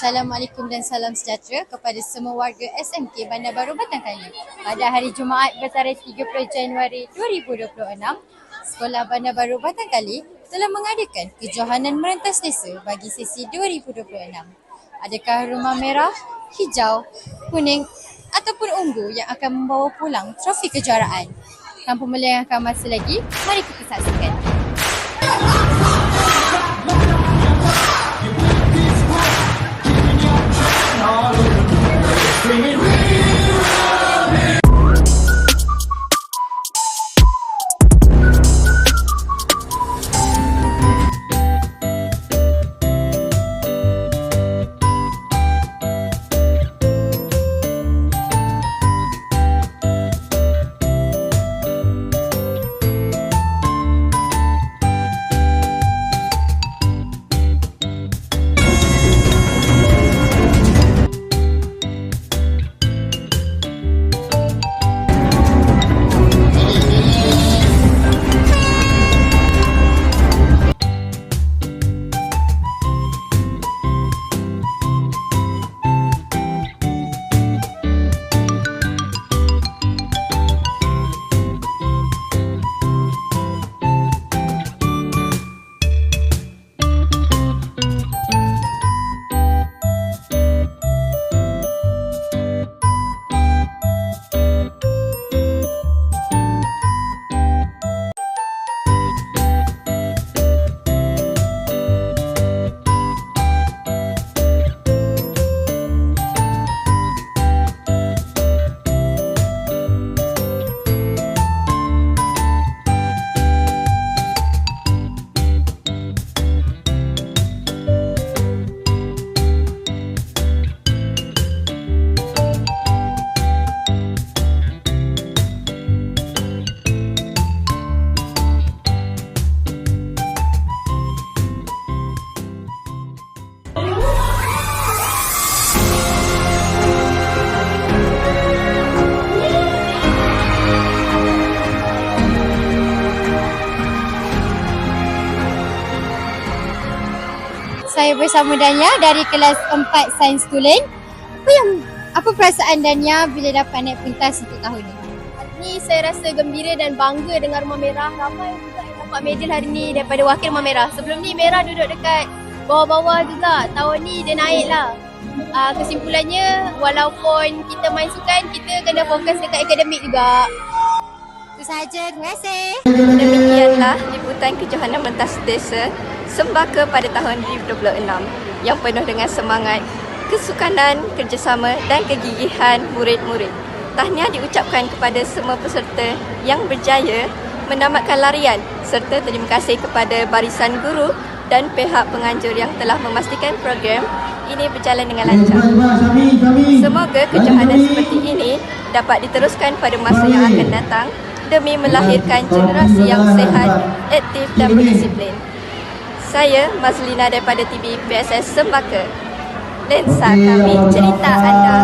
Assalamualaikum dan salam sejahtera kepada semua warga SMK Bandar Baru Batanghali. Pada hari Jumaat bertarikh 30 Januari 2026, Sekolah Bandar Baru Batanghali telah mengadakan kejohanan merentas desa bagi sesi 2026. Adakah rumah merah, hijau, kuning ataupun ungu yang akan membawa pulang trofi kejuaraan? Tanpa melengahkan masa lagi, mari kita saksikan. Saya bersama Dania dari kelas 4 Sains Tulen. Apa perasaan Dania bila dapat naik pentas untuk tahun ini? Ni saya rasa gembira dan bangga dengan Rumah Merah. Ramai juga yang dapat medal hari ni daripada wakil Rumah Merah. Sebelum ni Merah duduk dekat bawah-bawah juga. Tahun ni dia naik lah. Kesimpulannya, walaupun kita main sukan, kita kena fokus dekat akademik juga. Itu sahaja, terima kasih. Demikianlah liputan kejohanan mentas desa Sembaka pada tahun 2026 yang penuh dengan semangat, kesukanan, kerjasama dan kegigihan murid-murid. Tahniah diucapkan kepada semua peserta yang berjaya menamatkan larian serta terima kasih kepada barisan guru dan pihak penganjur yang telah memastikan program ini berjalan dengan lancar. Semoga kejohanan seperti ini dapat diteruskan pada masa yang akan datang demi melahirkan generasi yang sehat, aktif dan berdisiplin. Saya Mazlina daripada TV PSS Sembaka. Lensa kami, cerita anda.